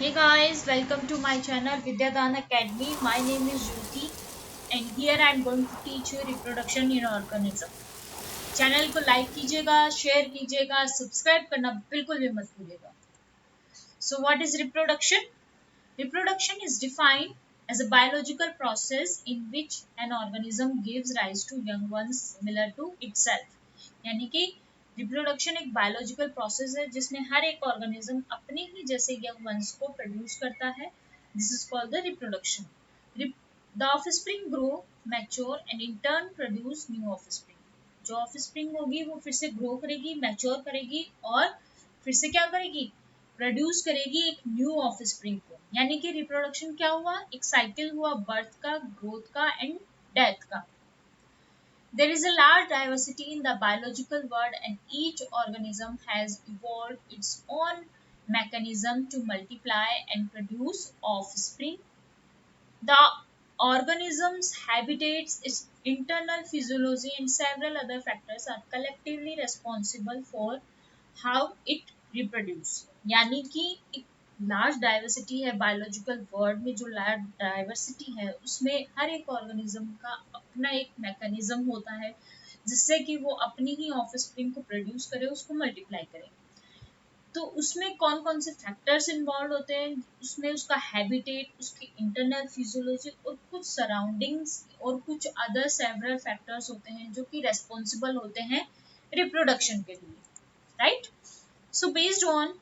Hey guys, welcome to my channel Vidyadhan Academy. My name is Jyoti and here I am going to teach you reproduction in organism. Channel को like कीजिएगा, share कीजिएगा, subscribe करना बिल्कुल भी मत भूलिएगा. So what is reproduction? Reproduction is defined as a biological process in which an organism gives rise to young ones similar to itself. यानी कि रिप्रोडक्शन एक बायोलॉजिकल प्रोसेस है जिसमें हर एक ऑर्गेनिज्म अपने ही जैसे यंग वंस को प्रोड्यूस करता है. This is called the reproduction. The offspring grow, mature and in turn produce new offspring. जो ऑफस्प्रिंग होगी वो फिर से ग्रो करेगी, मैच्योर करेगी और फिर से क्या करेगी, प्रोड्यूस करेगी एक न्यू ऑफस्प्रिंग को. यानी कि रिप्रोडक्शन क्या हुआ, एक साइकिल हुआ बर्थ का, ग्रोथ का एंड डेथ का. There is a large diversity in the biological world and each organism has evolved its own mechanism to multiply and produce offspring. The organism's habitats, its internal physiology and several other factors are collectively responsible for how it reproduce. यानी कि एक large diversity है biological world में. जो large diversity है उसमें हर एक organism का अपना एक मैकेनिज्म होता है जिससे कि वो अपनी ही ऑफस्प्रिंग को प्रोड्यूस करे, उसको मल्टीप्लाई करे. तो उसमें कौन कौन से फैक्टर्स इन्वॉल्व होते हैं, उसमें उसका हैबिटेट, उसकी इंटरनल फिजियोलॉजी और कुछ सराउंडिंग्स और कुछ अदर सेवरल फैक्टर्स होते हैं जो कि रेस्पॉन्सिबल होते हैं रिप्रोडक्शन के लिए, right. So based on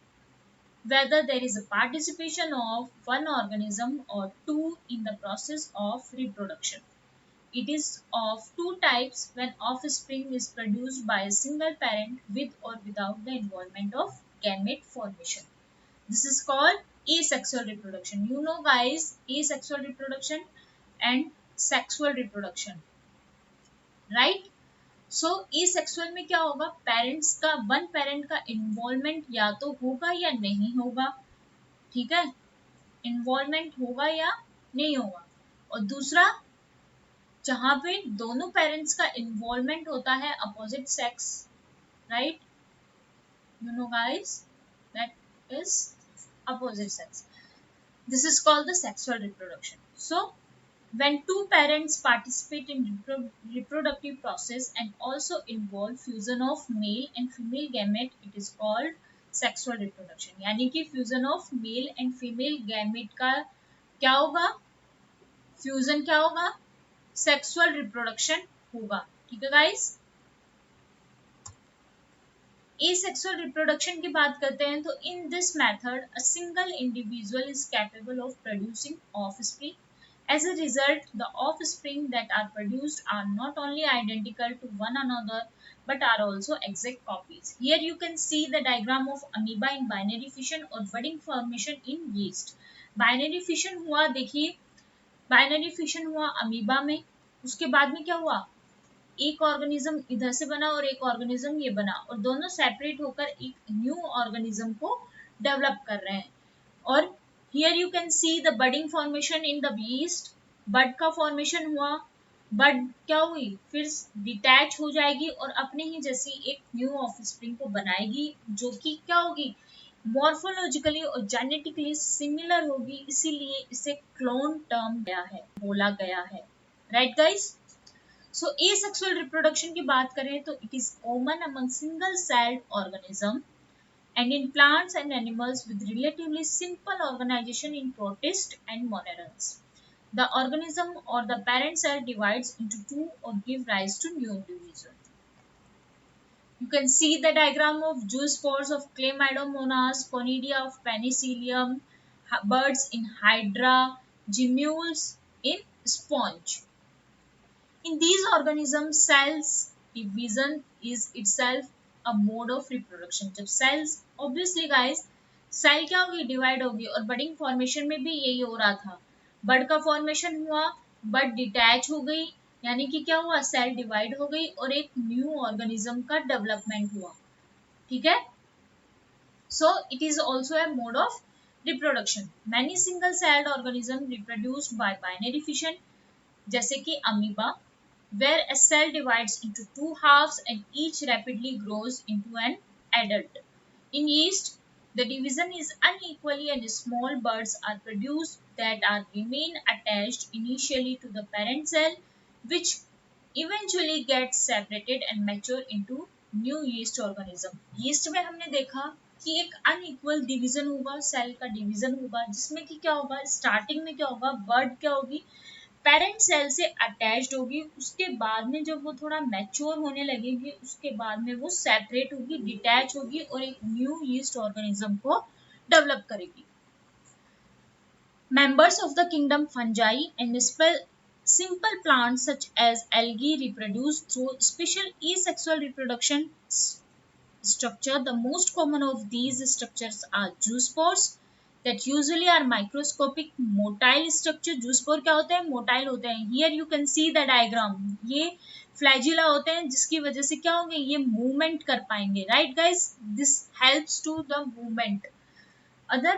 whether there is a participation of one organism or two in the process of reproduction. It is of two types when offspring is produced by a single parent with or without the involvement of gamete formation. This is called asexual reproduction. You know guys, asexual reproduction and sexual reproduction, right? So asexual में क्या होगा, parents का, one parent का involvement या तो होगा या नहीं होगा. ठीक है, इन्वॉल्वमेंट होगा या नहीं होगा. और दूसरा, जहां पे दोनों पेरेंट्स का इन्वॉल्वमेंट होता है opposite sex, right. You know guys, that is opposite sex. This is called the sexual reproduction. So when two parents participate in reproductive process and also involve fusion of male and female gamete, it is called sexual reproduction. यानी कि fusion of male and female gamete का क्या होगा, fusion क्या होगा, sexual reproduction होगा. ठीक है गाइस. एसेक्सुअल रिप्रोडक्शन की बात करते हैं तो in this method a single individual is capable of producing offspring. As a result, the offspring that are produced are not only identical to one another but are also exact copies. Here you can see the diagram of amoeba in binary fission or budding formation in yeast. Binary fission हुआ, देखिए binary fission हुआ amoeba में, उसके बाद में क्या हुआ, एक ऑर्गेनिज्म इधर से बना और एक ऑर्गेनिज्म ये बना और दोनों सेपरेट होकर एक न्यू ऑर्गेनिज्म को डेवलप कर रहे हैं. और here you can see the budding formation in the yeast. Bud का फॉर्मेशन हुआ, बड क्या हुई, फिर डिटैच हो जाएगी और अपने ही जैसी एक न्यू ऑफस्प्रिंग को बनाएगी जो कि क्या होगी, मॉर्फोलॉजिकली और जेनेटिकली सिमिलर होगी. इसीलिए इसे क्लोन टर्म गया है, बोला गया है, राइट गाइस. सो एसेक्सुअल रिप्रोडक्शन की बात करें तो it is common among single celled organism and in plants and animals with relatively simple organization in protists and monerans. The organism or the parent cell divides into two or give rise to new individuals. You can see the diagram of zoospores of Chlamydomonas, Conidia of Penicillium, birds in Hydra, gemmules in sponge. In these organisms, cells division is itself a mode of reproduction. जब cells, obviously guys, cell क्या होगी, divide होगी. और budding formation में भी यही हो रहा था. बड का फॉर्मेशन हुआ, बड डिटैच हो गई, यानी कि क्या हुआ, सेल डिवाइड हो गई और एक न्यू ऑर्गेनिज्म का डेवलपमेंट हुआ. ठीक है. So it is also a mode of reproduction. Many single celled organism reproduced bye binary fission, जैसे कि amoeba, where a cell divides into two halves and each rapidly grows into an adult. In yeast, The division is unequally and small buds are produced that are remain attached initially to the parent cell, which eventually gets separated and mature into new yeast organism. yeast में हमने देखा कि एक unequal division होगा, cell का division होगा, जिसमें कि क्या होगा, स्टार्टिंग में क्या होगा, बर्ड क्या होगी, पेरेंट सेल से अटैच्ड होगी, उसके बाद में जब वो थोड़ा मैच्योर होने लगेगी उसके बाद में वो सेपरेट होगी, डिटैच होगी और एक न्यू यीस्ट ऑर्गेनिज्म को डेवलप करेगी. Members of the kingdom fungi and simple plants such as algae reproduce through special asexual reproduction structure. The most common of these structures are zoospores that usually are microscopic motile structure. zoospore क्या होते हैं, motile होते हैं. Here you can see the diagram. ये flagella होते हैं जिसकी वजह से क्या होंगे, ये मूवमेंट कर पाएंगे. Right guys, this helps to the movement. Other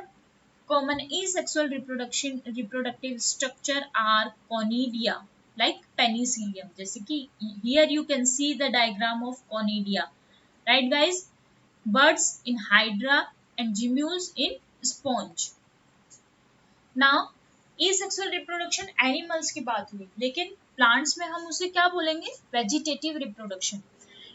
common asexual reproductive structure are conidia like penicillium. जैसे कि here you can see the diagram of conidia. Right guys, birds in hydra and gemmules in sponge. Now asexual reproduction animals की बात हुई, लेकिन plants में हम उसे क्या बोलेंगे, vegetative reproduction.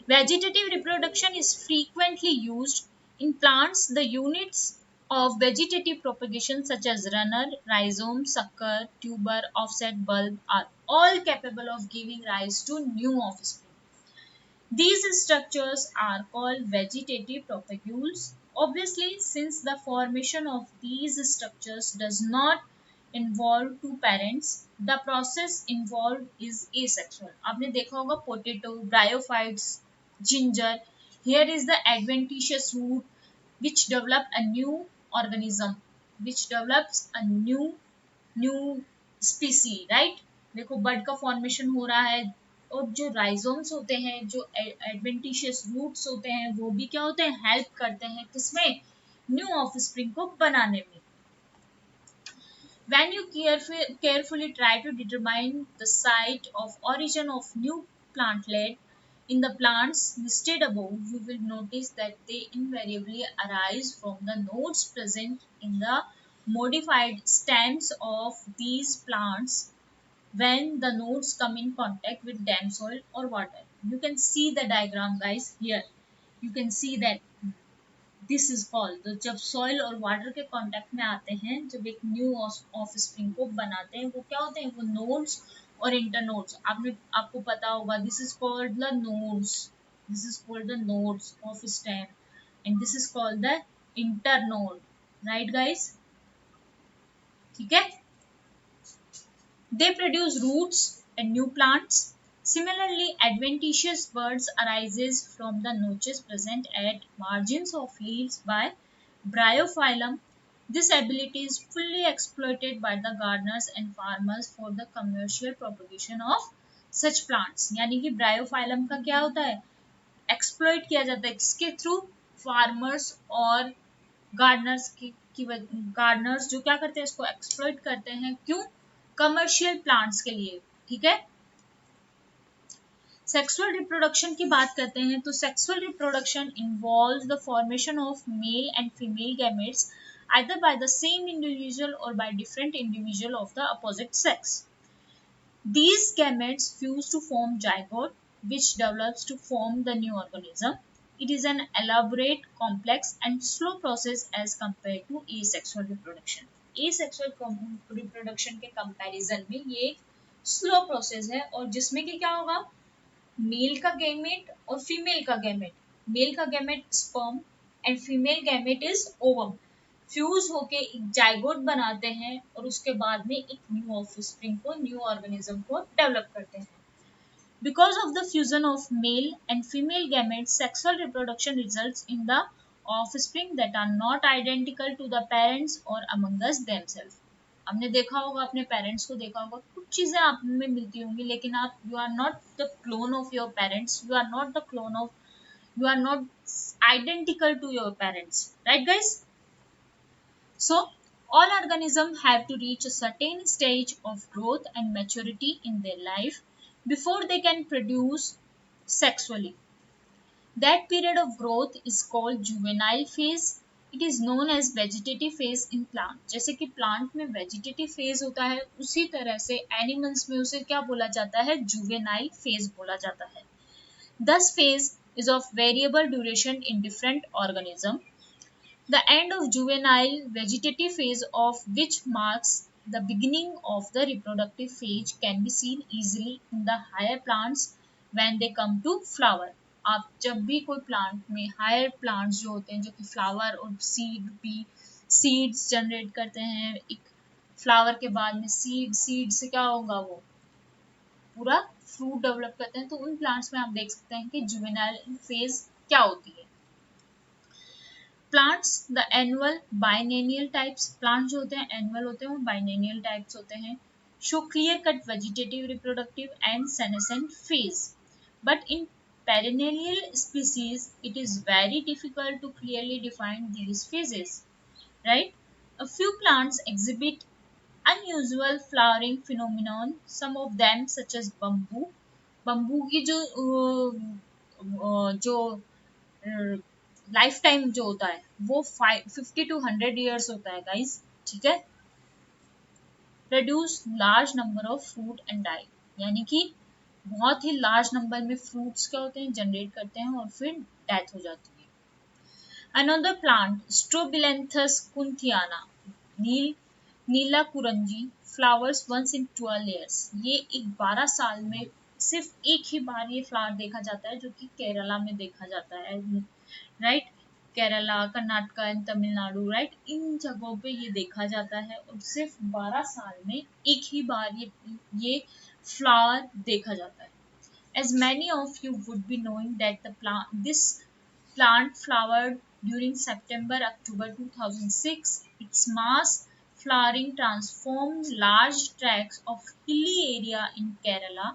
Vegetative reproduction is frequently used in plants. The units of vegetative propagation such as runner, rhizome, sucker, tuber, offset, bulb are all capable of giving rise to new offspring. These structures are called vegetative propagules. Obviously, since the formation of these structures does not involve two parents, the process involved is asexual. आपने देखा होगा potato, bryophytes, ginger. Here is the adventitious root which develop a new organism, which develops a new species, right? देखो bird का formation हो रहा है, और जो राइजोम्स होते हैं, जो एडवेंटिशियस रूट्स होते हैं, वो भी क्या होते हैं, हेल्प करते हैं किसमें, न्यू ऑफस्प्रिंग को बनाने में. When you carefully try to determine the site of origin of new plantlet in the plants listed above, you will notice that they invariably arise from the nodes present in the modified stems of these plants when the nodes come in contact with damp soil or water. You can see the diagram guys here. You can see that this is called, तो जब soil और water के contact में आते हैं, जब एक new offspring को बनाते हैं, वो क्या होते हैं, वो nodes और internodes. आपको पता होगा, this is called the nodes. This is called the nodes of stem, and this is called the internode. Right guys? ठीक है? They produce roots and new plants. Similarly, adventitious buds arises from the notches present at margins of leaves by bryophyllum. This ability is fully exploited by the gardeners and farmers for the commercial propagation of such plants. यानी कि bryophyllum का क्या होता है, exploit किया जाता है किसके थ्रू, फार्मर्स और गार्डनर्स जो क्या करते हैं, इसको एक्सप्लॉइट करते हैं. क्यों, कमर्शियल प्लांट्स के लिए. ठीक है. सेक्सुअल रिप्रोडक्शन की बात करते हैं, तो sexual reproduction involves the formation of male and female gametes either by the same individual or by different individual of the opposite sex. These gametes fuse to form zygote, which develops to form the new organism. It is an elaborate, complex and slow process as compared to asexual reproduction. Asexual reproduction के comparison में ये slow process है, और जिसमें कि क्या होगा, mail का गैमेट और फीमेल का गैमेट, मेल का gamete sperm and female gamete is ovum, fuse होके एक जाइगोट बनाते हैं और उसके बाद में एक न्यू ऑफस्प्रिंग को, न्यू ऑर्गेनिज्म को डेवलप करते हैं. Because of the fusion of male and female gametes, sexual reproduction results in the offspring that are not identical to the parents or among us themselves. हमने देखा होगा, अपने parents को देखा होगा, कुछ चीजें आप में मिलती होंगी, लेकिन आप you are not the clone of your parents, you are not the clone of, you are not identical to your parents. Right guys? So all organisms have to reach a certain stage of growth and maturity in their life before they can produce sexually. That period of growth is called juvenile phase. It is known as vegetative phase in plant. जैसे कि plant में vegetative phase होता है, उसी तरह से animals में उसे क्या बोला जाता है, जुवेनाइल फेज बोला जाता है। Thus phase is of variable duration in different organisms. The end of juvenile vegetative phase, of which marks the beginning of the reproductive phase, can be seen easily in the higher plants when they come to flower. आप जब भी कोई plant में higher plants जो होते हैं, जो कि फ्लावर और सीड भी सीड्स जनरेट करते हैं, एक फ्लावर के बाद में सीड से क्या होगा, वो पूरा फ्रूट डेवलप करते हैं, तो उन प्लांट्स में आप देख सकते हैं कि जुवेनाइल फेज क्या होती है। Plants the annual biennial types, plant जो होते हैं एनुअल होते हैं, वो बाइनेनियल टाइप्स होते हैं। Show clear cut vegetative reproductive and senescent phase, but in perennial species it is very difficult to clearly define these phases, right? A few plants exhibit unusual flowering phenomenon, some of them such as bamboo. Bamboo की जो life time जो होता है वो 50 to 100 years होता है guys, ठीक है। Produce large number of fruit and die, यानी कि बहुत ही लार्ज नंबर में फ्रूट्स क्या होते हैं, जनरेट करते हैं और फिर डेथ हो जाती है। Another plant Strobilanthes kunthiana, Neela Kurinji, flowers once in 12 years। ये एक 12 साल में सिर्फ एक ही बार ये फ्लावर देखा जाता है, जो कि केरला में देखा जाता है, right. Kerala, Karnataka and Tamil Nadu, right, इन जगहों पे ये देखा जाता है और सिर्फ 12 साल में एक ही बार ये फ्लावर देखा जाता है। As many of you would be knowing that this plant flowered during September-October 2006. Its mass flowering transformed large tracts of hilly area in Kerala,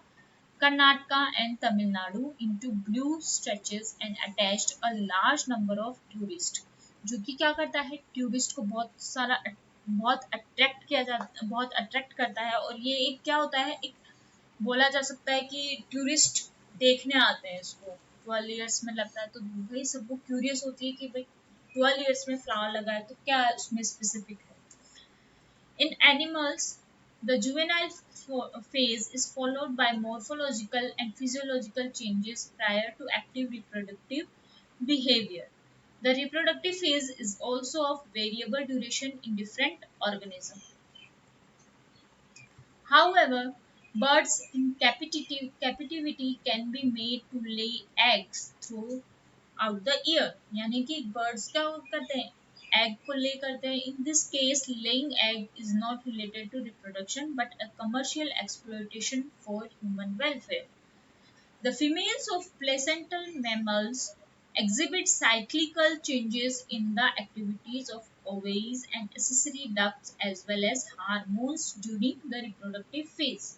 Karnataka and Tamil Nadu into blue stretches and attached a large number of tourists, जो कि क्या करता है, tourist को बहुत attract करता है। और ये एक क्या होता है, एक बोला जा सकता है कि टूरिस्ट देखने आते हैं इसको। 12 years में लगता है, तो भाई सबको क्यूरियस होती है कि भाई 12 years में फ्लावर लगा है तो क्या उसमें स्पेसिफिक है। In animals the juvenile phase is followed by morphological and physiological changes prior to active reproductive behavior. The reproductive phase is also of variable duration in different organisms. However, birds in captivity can be made to lay eggs throughout the year, यानी कि birds क्या करते हैं, egg को lay करते हैं। In this case, laying egg is not related to reproduction but a commercial exploitation for human welfare. The females of placental mammals exhibit cyclical changes in the activities of ovaries and accessory ducts as well as hormones during the reproductive phase.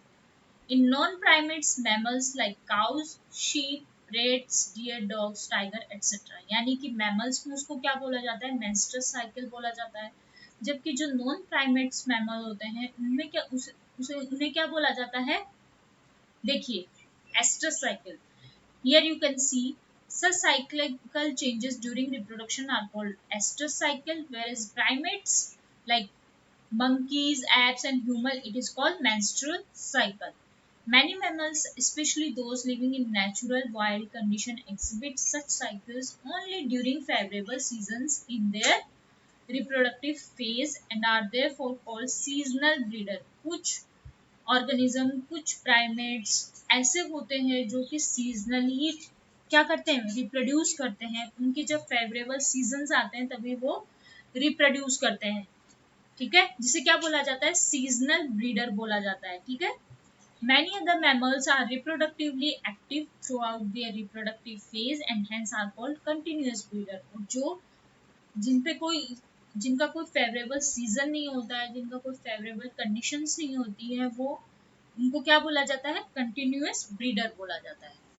In non-primates mammals like cows, sheep, rats, deer, dogs, tiger, etc. यानी कि mammals में उसको क्या बोला जाता है, menstrual cycle बोला जाता है। जबकि जो non primates mammal होते हैं उनमें क्या उन्हें क्या बोला जाता है, देखिए, estrous cycle. Here you can see such cyclical changes during reproduction are called estrous cycle, whereas primates like monkeys, apes and human, it is called menstrual cycle. Many mammals, especially those living in natural wild condition, exhibit such cycles only during favorable seasons in their reproductive phase and are therefore called seasonal breeder. कुछ organism, कुछ primates ऐसे होते हैं जो कि seasonally क्या करते हैं, रिप्रोड्यूस करते हैं। उनके जब फेवरेबल सीजन्स आते हैं तभी वो रिप्रोड्यूस करते हैं, ठीक है, जिसे क्या बोला जाता है, सीजनल ब्रीडर बोला जाता है, ठीक है। Many other mammals are reproductively active throughout their reproductive phase and hence are called continuous breeder. जो जिनका कोई फेवरेबल सीजन नहीं होता है, जिनका कोई फेवरेबल कंडीशंस नहीं होती है, वो उनको क्या बोला जाता है, कंटिन्यूअस ब्रीडर बोला जाता है।